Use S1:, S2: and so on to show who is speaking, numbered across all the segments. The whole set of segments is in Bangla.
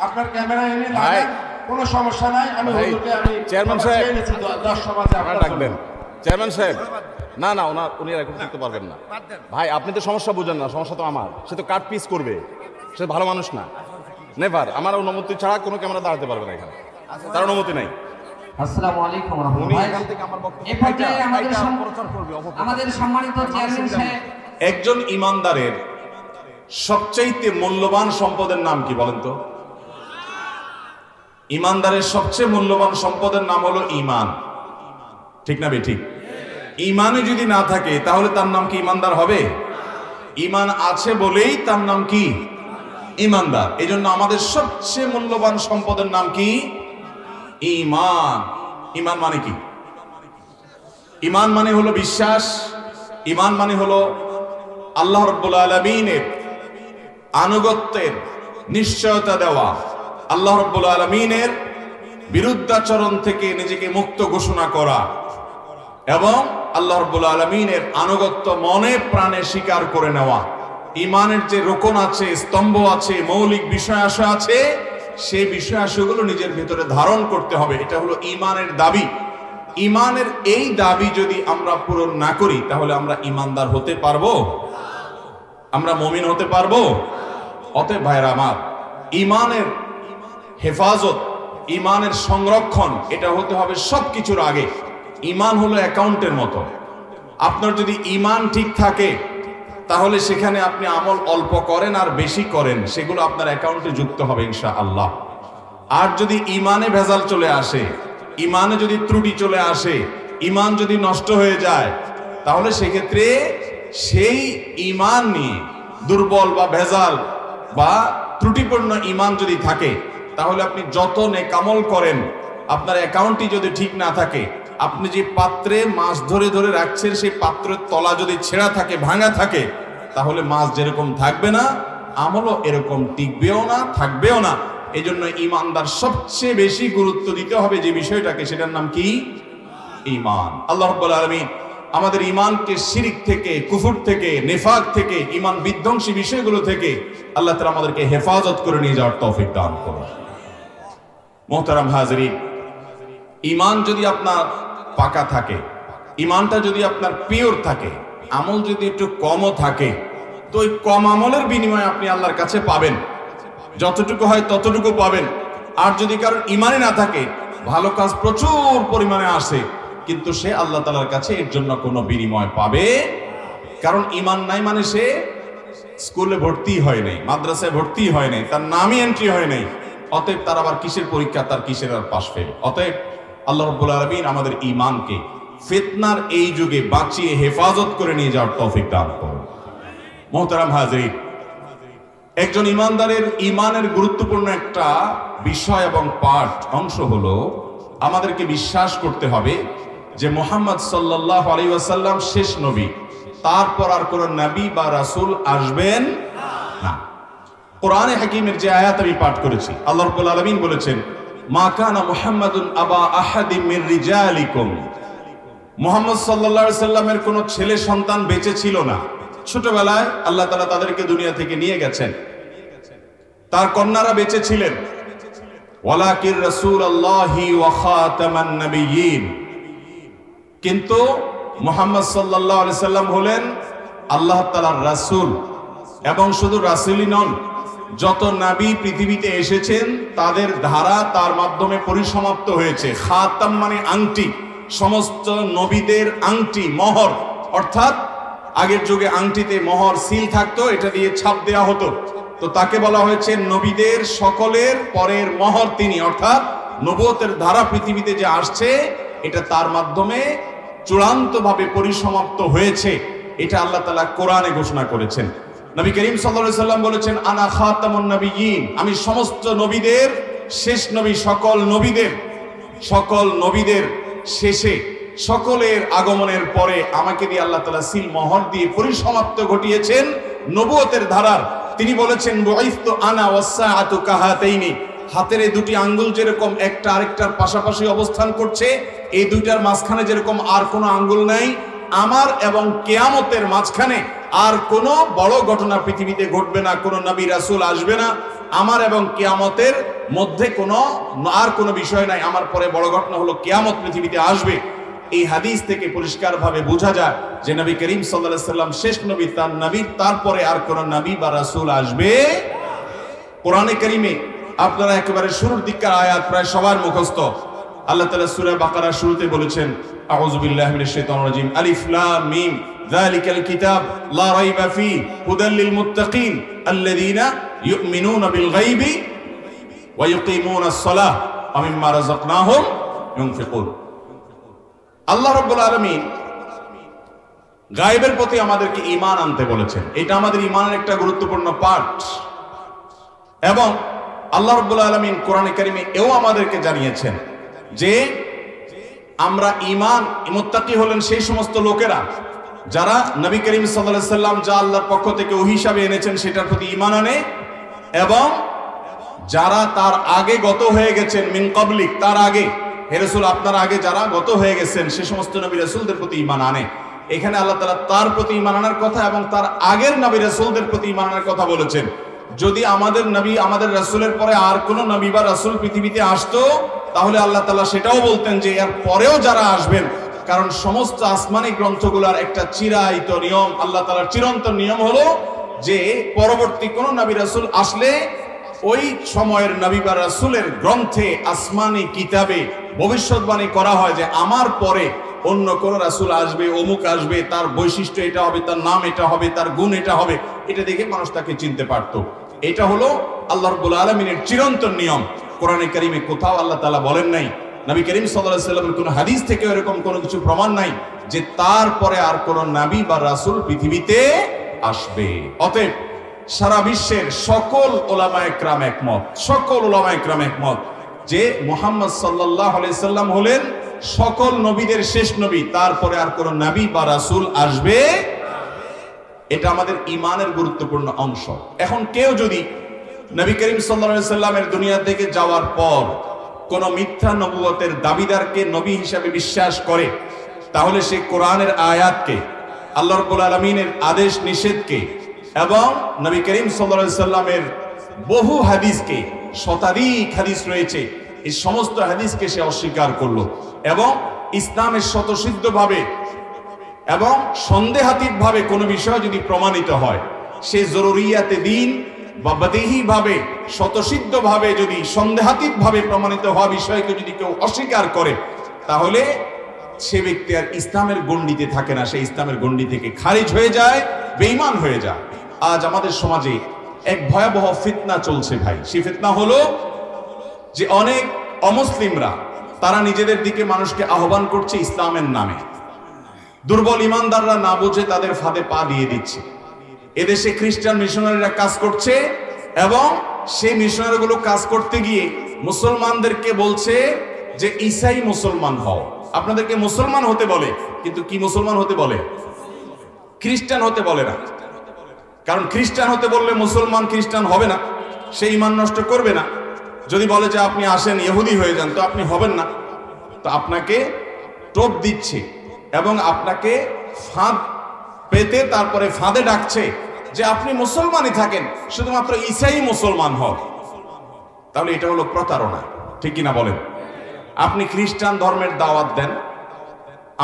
S1: আপনার ক্যামেরা এনে লাগান, কোনো সমস্যা নাই। আমি
S2: চেয়ারম্যান সাহেব 10 সমাজে আপনারা ডাকবেন। চেয়ারম্যান সাহেব না না উনি রেকর্ড করতে পারবেন না ভাই। আপনি তো সমস্যা বুঝেন না, সমস্যা তো আমার। সে তো কাট পিস করবে, সে ভালো মানুষ না। নেভার, আমার অনুমতি ছাড়া কোনো ক্যামেরা দাঁড়াতে পারবে না এখানে, তার অনুমতি নাই।
S3: আসসালামু আলাইকুম ওয়া রাহমাতুল্লাহ। এই পর্যায়ে আমাদের সম্মানিত চেয়ারম্যান সাহেব,
S4: একজন ইমানদারের সবচাইতে মূল্যবান সম্পদের নাম কি বলেন তো? ইমানদারের সবচেয়ে মূল্যবান সম্পদের নাম হলো ঈমান। ঠিক না বেঠিক? ঈমানই যদি না থাকে তাহলে তার নাম কি ইমানদার হবে? ঈমান আছে বলেই তার নাম কি ইমানদার। এই জন্য আমাদের সবচেয়ে মূল্যবান সম্পদের নাম কি? ঈমান। ঈমান মানে কি? ঈমান মানে হলো বিশ্বাস। ঈমান মানে হলো আল্লাহ রাব্বুল আলামিনের আনুগত্যের নিশ্চয়তা দেওয়া, আল্লাহ রাব্বুল আলামিনের বিরুদ্ধাচরণ থেকে নিজেকে মুক্ত ঘোষণা করা এবং আল্লাহ রাব্বুল আলামিনের আনুগত্য মনে প্রাণে স্বীকার করে নেওয়া। ঈমানের যে রোকন আছে, স্তম্ভ আছে, মৌলিক বিষয় আশা আছে, সেই বিষয় আশাগুলো নিজের ভিতরে ধারণ করতে হবে। এটা হলো ঈমানের দাবি। ঈমানের এই দাবি যদি আমরা পূরণ না করি তাহলে আমরা ঈমানদার হতে পারবো? আমরা মুমিন হতে পারবো? অতএব ভাইরা আমার, ঈমানের হেফাজত, ঈমানের সংরক্ষণ এটা হতে হবে সবকিছুর আগে। ঈমান হলো অ্যাকাউন্টের মতো। আপনার যদি ঈমান ঠিক থাকে তাহলে সেখানে আপনি আমল অল্প করেন আর বেশি করেন, সেগুলো আপনার অ্যাকাউন্টে যুক্ত হবে ইনশাআল্লাহ। আর যদি ঈমানে ভেজাল চলে আসে, ঈমানে যদি ত্রুটি চলে আসে, ঈমান যদি নষ্ট হয়ে যায়, তাহলে সেক্ষেত্রে সেই ঈমান নিয়ে দুর্বল বা ভেজাল বা ত্রুটিপূর্ণ ঈমান যদি থাকে তাহলে আপনি যত নেক আমল করেন, আপনার অ্যাকাউন্টটি যদি ঠিক না থাকে, আপনি যে পাত্রে মাছ ধরে ধরে রাখছেন সেই পাত্রের তলা যদি ছেঁড়া থাকে, ভাঙা থাকে, তাহলে মাছ যেরকম থাকবে না, আমলও এরকম টিকবেও না, থাকবেও না। এই জন্য ঈমানদার সবচেয়ে বেশি গুরুত্ব দিতে হবে যে বিষয়টাকে, সেটার নাম কি? ঈমান। আল্লাহ রাব্বুল আলামিন আমাদের ঈমানকে শিরিক থেকে, কুফর থেকে, নিফাক থেকে, ঈমান বিধ্বংসী বিষয়গুলো থেকে আল্লাহ তাআলা আমাদেরকে হেফাজত করে নিয়ে যাওয়ার তৌফিক দান করুন। মুহতারাম হাজিরিন, ঈমান যদি আপনার পাকা থাকে, ঈমানটা যদি আপনার পিওর থাকে, আমল যদি একটু কমও থাকে, তো ওই কম আমলের বিনিময়ে আপনি আল্লাহর কাছে পাবেন, যতটুকু হয় ততটুকু পাবেন। আর যদি কারোর ঈমানই না থাকে, ভালো কাজ প্রচুর পরিমাণে আসে, কিন্তু সে আল্লাহ তাআলার কাছে এর জন্য কোনো বিনিময় পাবে, কারণ ঈমান নাই মানে সে স্কুলে ভর্তি হয় নাই, মাদ্রাসায় ভর্তি হয় নাই, তার নামই এন্ট্রি হয় নাই। অতএব তার আবার কিসের পরীক্ষা, তার কিসের আর পাশ ফেল। অতএব আল্লাহ রাব্বুল আলামিন আমাদের ঈমানকে ফিতনার এই যুগে বাঁচিয়ে হেফাজত করে নিয়ে যাওয়ার তৌফিক দান করুন। মুহতারাম হাজিরিন, একজন ঈমানদারের ঈমানের গুরুত্বপূর্ণ একটা বিষয় এবং পার্ট অংশ হলো আমাদেরকে বিশ্বাস করতে হবে যে মুহাম্মদ সাল্লাল্লাহু আলাইহি ওয়াসাল্লাম শেষ নবী, তারপর আর কোন নবী বা রাসূল আসবেন না। কোরআনে হাকিমের যে আয়াত আমি পাঠ করেছি, আল্লাহ রাব্বুল আলামিন বলেছেন, মা কানা মুহাম্মাদুন আবা আহাদিম মির রিজালিকুম। মুহাম্মদ সাল্লাল্লাহু আলাইহি সাল্লামের কোনো ছেলে সন্তান বেঁচে ছিল না। ছোটবেলায় আল্লাহ তাআলা তাদেরকে দুনিয়া থেকে নিয়ে গেছেন, তার কন্যারা বেঁচে ছিলেন। ওয়ালাকির রাসূলুল্লাহি ওয়া খাতামান নবিয়্যিন, কিন্তু মুহাম্মদ সাল্লাল্লাহু আলাইহি সাল্লাম হলেন আল্লাহ তাআলার রাসূল, এবং শুধু রাসূলই নন, যত নবী পৃথিবীতে এসেছেন তাদের ধারা তার মাধ্যমে পরিসমাপ্ত হয়েছে। খাতাম মানে আংটি, সমস্ত নবীদের আংটি, মোহর, অর্থাৎ আগের যুগে আংটিতে মোহর সিল থাকতো, এটা দিয়ে ছাপ দেওয়া হতো, তো তাকে বলা হয়েছে নবীদের সকলের পরের মোহর তিনি, অর্থাৎ নবুয়তের ধারা পৃথিবীতে যে আসছে এটা তার মাধ্যমে চূড়ান্তভাবে পরিসমাপ্ত হয়েছে। এটা আল্লাহ তাআলা কোরআনে ঘোষণা করেছেন। নবী করিম সাল্লাল্লাহু আলাইহি সাল্লাম বলেছেন, আনা খাতামুন নবিয়্যিন, আমি সমস্ত নবীদের শেষ নবী, সকল নবীদের শেষে, সকলের আগমনের পরে আমাকে দিয়ে আল্লাহ তাআলা সিল মোহর দিয়ে পরিসমাপ্ত ঘটিয়েছেন নবুয়তের ধারার। তিনি বলেছেন, বুইসতু আনা ওয়াসসাআতু কাহাতাইনি, হাতের এই দুটি আঙ্গুল যেরকম একটা আরেকটার পাশাপাশি অবস্থান করছে, এই দুইটার মাঝখানে যেরকম আর কোনো আঙ্গুল নাই, আমার এবং কিয়ামতের মাঝখানে আর কোনো বড় ঘটনা পৃথিবীতে ঘটবে না, কোনো নবী রাসূল আসবে না, আমার এবং কিয়ামতের মধ্যে আর কোনো বিষয় নাই, আমার পরে বড় ঘটনা হলো কিয়ামত পৃথিবীতে আসবে। এই হাদিস থেকে পরিষ্কারভাবে বোঝা যায় যে নবী করিম সাল্লাল্লাহু আলাইহি সাল্লাম শেষ নবী, তার নবীর তারপরে আর কোন নবী বা রাসূল আসবে। কোরআনে কারীমে আপনারা একেবারে শুরুর দিককার আয়াত প্রায় সবার মুখস্থ। আল্লাহ তাআলা সূরা বাকারার শুরুতে বলেছেন, আউযু বিল্লাহি মিনাশ শাইতানির রাজীম, আলিফ লাম মিম যালিকাল কিতাব লা রাইবা ফীহি হুদাল লিল মুত্তাকিন আল্লাযীনা ইউমিনুনা বিল গায়বি ওয়া ইউকিমুনাস সালাহ ওয়া মিম্মা রাযাকনাহুম ইউনফিকুন। আল্লাহ রাব্বুল আলামিন গায়বের প্রতি আমাদেরকে ঈমান আনতে বলেছেন। এটা আমাদের ঈমানের একটা গুরুত্বপূর্ণ পার্ট। এবং আল্লাহ রাব্বুল আলামিন কোরআনে কারীমে এও আমাদেরকে জানিয়েছেন যে আমরা ঈমান, মুত্তাকি হলেন সেই সমস্ত লোকেরা যারা নবী করিম সাল্লাল্লাহু আলাইহি সাল্লাম যা আল্লাহর পক্ষ থেকে ওহী হিসাবে এনেছেন সেটার প্রতি ঈমান আনে, এবং যারা তার আগে গত হয়ে গেছেন, মিন ক্বাবলিক, তার আগে, হে রাসূল আপনার আগে যারা গত হয়ে গেছেন সে সমস্ত নবী রাসূলদের প্রতি ঈমান আনে। এখানে আল্লাহ তাআলা তার প্রতি ঈমান আনার কথা এবং তার আগের নবী রাসূলদের প্রতি ঈমান আনার কথা বলেছেন। যদি আমাদের নবী, আমাদের রাসূলের পরে আর কোন নবী বা রাসূল পৃথিবীতে আসতো, তাহলে আল্লাহ তাআলা সেটাও বলতেন যে এর পরেও যারা আসবেন, কারণ সমস্ত আসমানি গ্রন্থগুলোর একটা চিরায়িত নিয়ম, আল্লাহ তাআলার চিরন্তন নিয়ম হলো যে পরবর্তী কোন নবী রাসূল আসলে ওই সময়ের নবী বা রাসূলের গ্রন্থে, আসমানি কিতাবে ভবিষ্যৎবাণী করা হয় যে আমার পরে অন্য কোন রাসূল আসবে, অমুক আসবে, তার বৈশিষ্ট্য এটা হবে, তার নাম এটা হবে, তার গুণ এটা হবে। এটা দেখে মানুষ তাকে চিনতে পারত। এটা হলো আল্লাহ রাব্বুল আলামিনের চিরন্তন নিয়ম। কোরআনে কারীমে কোথাও আল্লাহ তাআলা বলেন নাই, নবী করিম সাল্লাল্লাহু আলাইহি ওয়াসাল্লামের কোন হাদিস থেকে এরকম কোনো কিছু প্রমাণ নাই যে তারপরে আর কোন নবী বা রাসূল পৃথিবীতে আসবে। অতএব সারা বিশ্বের সকল উলামায়ে কেরাম একমত, সকল উলামায়ে কেরাম একমত যে মুহাম্মদ সাল্লাল্লাহু আলাইহি সাল্লাম হলেন সকল নবীদের শেষ নবী, তারপরে আর কোন নবী বা রাসূল আসবে। এটা আমাদের ঈমানের গুরুত্বপূর্ণ অংশ। এখন কেউ যদি নবী করিম সাল্লাল্লাহু আলাইহি সাল্লামের দুনিয়া থেকে যাওয়ার পর কোন মিথ্যা নবুয়তের দাবিদারকে নবী হিসাবে বিশ্বাস করে, তাহলে সে কোরআনের আয়াতকে, আল্লাহ রাব্বুল আলামিনের আদেশ নিষেধকে এবং নবী করিম সাল্লাল্লাহু আলাইহি সাল্লামের বহু হাদিসকে, শতাধিক হাদিস রয়েছে, এই সমস্ত হাদিসকে সে অস্বীকার করলো এবং ইসলামের স্বতঃসিদ্ধভাবে এবং সন্দেহাতীতভাবে কোনো বিষয় যদি প্রমাণিত হয়, সে জরুরিয়াতে দ্বীন বা বাদিহিভাবে, স্বতঃসিদ্ধভাবে যদি সন্দেহাতীতভাবে প্রমাণিত হওয়া বিষয়কে যদি কেউ অস্বীকার করে, তাহলে সে ব্যক্তি আর ইসলামের গণ্ডিতে থাকে না, সে ইসলামের গণ্ডি থেকে খারিজ হয়ে যায়, বেঈমান হয়ে যায়। আজ আমাদের সমাজে এক ভয়াবহ ফিতনা চলছে ভাই। সেই ফিতনা হলো যে অনেক অমুসলিমরা তারা নিজেদের দিকে মানুষকে আহ্বান করছে ইসলামের নামে। দুর্বল ইমানদাররা না বুঝে তাদের ফাঁদে পা দিয়ে দিচ্ছে। এদেশে খ্রিস্টান মিশনারিরা কাজ করছে এবং সেই মিশনারিগুলো কাজ করতে গিয়ে মুসলমানদেরকে বলছে যে ঈসাই মুসলমান হও। আপনাদেরকে মুসলমান হতে বলে, কিন্তু কি মুসলমান হতে বলে? খ্রিস্টান হতে বলে না। কারণ খ্রিস্টান হতে বললে মুসলমান খ্রিস্টান হবে না, সে ঈমান নষ্ট করবে না। যদি বলে যে আপনি আসেন ইহুদি হয়ে যান, তো আপনি হবেন না। তো আপনাকে টোপ দিচ্ছে এবং আপনাকে ফাঁদ পেতে তারপরে ফাঁদে ডাকছে যে আপনি মুসলমানই থাকেন, শুধুমাত্র ঈসাই মুসলমান হন। তাহলে এটা হলো প্রতারণা, ঠিক কিনা বলেন? আপনি খ্রিস্টান ধর্মের দাওয়াত দেন,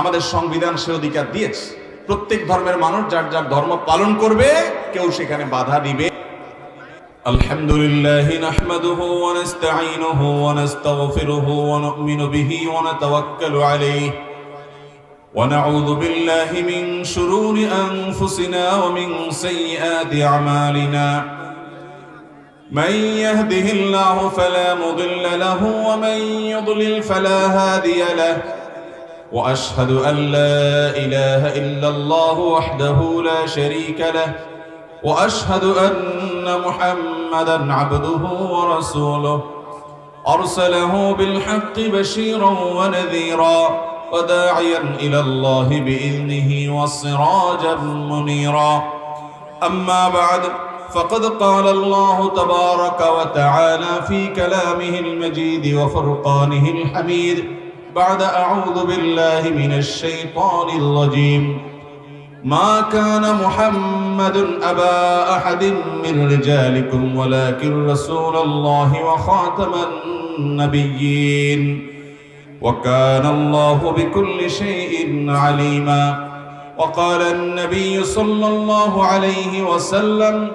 S4: আমাদের সংবিধান সে অধিকার দিয়েছে, প্রত্যেক ধর্মের মানুষ যার যার ধর্ম পালন করবে, কেউ সেখানে বাধা দিবে। আলহামদুলিল্লাহি নাহমাদুহু ওয়া নাস্তাঈনুহু ওয়া নাস্তাগফিরুহু ওয়া নু'মিনু বিহি ওয়া নাতাওয়াক্কালু আলাইহি ওয়া নাউযু বিল্লাহি মিন শুরুরি আনফুসিনা ওয়া মিন সাইয়্যাতি আমালিনা মান ইয়াহদিহিল্লাহু ফালা মুদিল্লা লাহু ওয়া মান ইউদ্লিল ফালা হাদিয়া লাহু ওয়া আশহাদু আন লা ইলাহা ইল্লাল্লাহু ওয়াহদাহু লা শারীকা লাহু وأشهد أن محمدًا عبده ورسوله أرسله بالحق بشيرا ونذيرا وداعيا إلى الله بإذنه وسراجا منيرا أما بعد فقد قال الله تبارك وتعالى في كلامه المجيد وفرقانه الحميد بعد أعوذ بالله من الشيطان الرجيم ما كان محمد أبا أحد من رجالكم ولكن رسول الله وخاتم النبيين وكان الله بكل شيء عليما وقال النبي صلى الله عليه وسلم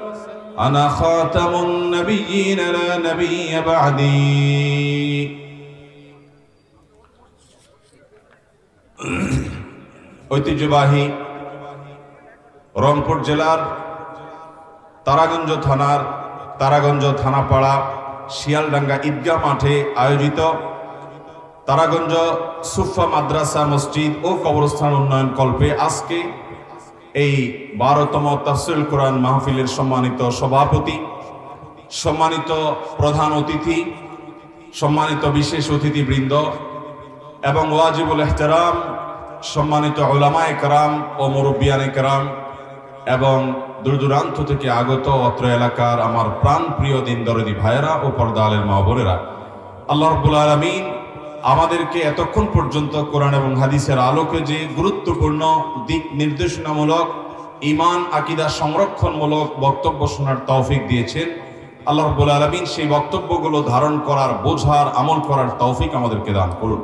S4: أنا خاتم النبيين لا نبي بعدي ঐতিহ্যবাহী রংপুর জেলার তারাগঞ্জ থানার তারাগঞ্জ থানাপাড়া শিয়ালডাঙ্গা ঈদগাহ মাঠে আয়োজিত তারাগঞ্জ সুফা মাদ্রাসা মসজিদ ও কবরস্থান উন্নয়ন কল্পে আজকে এই 12তম তাফসীরুল কোরআন মাহফিলের সম্মানিত সভাপতি, সম্মানিত প্রধান অতিথি, সম্মানিত বিশেষ অতিথিবৃন্দ এবং ওয়াজিবুল ইহতিরাম সম্মানিত উলামায়ে কেরাম ও মুরব্বিয়ানে কেরাম এবং দূর দূরান্ত থেকে আগত অত্র এলাকার আমার প্রাণ প্রিয় দিন দরদি ভাইয়েরা ও পর্দা আলের মা বোনেরা, আল্লাহ রাব্বুল আলামিন আমাদেরকে এতক্ষণ পর্যন্ত কোরআন এবং হাদিসের আলোকে যে গুরুত্বপূর্ণ দিক নির্দেশনামূলক ঈমান আকীদা সংরক্ষণমূলক বক্তব্য শোনার তৌফিক দিয়েছেন। আল্লাহ রাব্বুল আলামিন সেই বক্তব্যগুলো ধারণ করার, বোঝার, আমল করার তৌফিক আমাদেরকে দান করুন।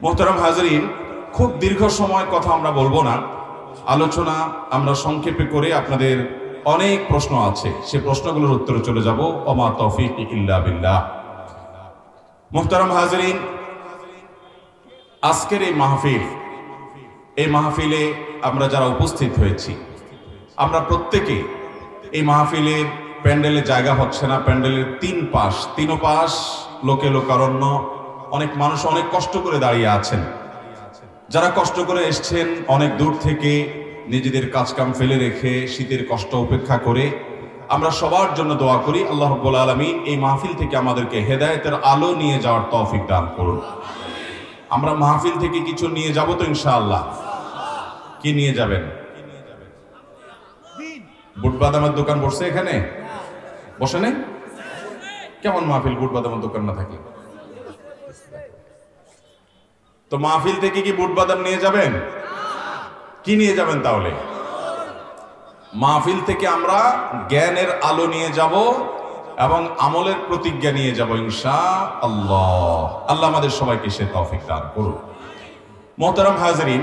S4: মুহতারাম হাজিরিন, খুব দীর্ঘ সময় কথা আমরা বলবো না, আলোচনা আমরা সংক্ষেপে করে আপনাদের অনেক প্রশ্ন আছে, সে প্রশ্নগুলোর উত্তরে চলে যাব। ওমা তৌফিক ইল্লা বিল্লাহ। মুহতারাম হাজিরিন, আজকের এই মাহফিলে আমরা যারা উপস্থিত হয়েছি, আমরা প্রত্যেকে এই মাহফিলের প্যান্ডেলে জায়গা হচ্ছে না, প্যান্ডেলের তিনো পাশ লোকে লোকারণ্য, অনেক মানুষ অনেক কষ্ট করে দাঁড়িয়ে আছেন। যারা কষ্ট করে এসছেন অনেক দূর থেকে, নিজেদের কাজকাম ফেলে রেখে শীতের কষ্ট উপেক্ষা করে, আমরা সবার জন্য দোয়া করি আল্লাহ রাব্বুল আলামিন এই মাহফিল থেকে আমাদেরকে হেদায়েতের আলো নিয়ে যাওয়ার তৌফিক দান করুন। আমরা মাহফিল থেকে কিছু নিয়ে যাব তো ইনশাআল্লাহ? কি নিয়ে যাবেন? বুট বাদামের দোকান বসছে এখানে? বসে নেই? কেমন মাহফিল বুট বাদামের দোকান না থাকে? তো মাহফিল থেকে কি বুট বাদাম নিয়ে যাবেন? কি নিয়ে যাবেন তাহলে? মাহফিল থেকে আমরা জ্ঞানের আলো নিয়ে যাব এবং আমলের প্রতিজ্ঞা নিয়ে যাব ইনশাআল্লাহ। আল্লাহ আমাদের সবাইকে সে তৌফিক দান করুন। মুহতারাম হাজিরিন,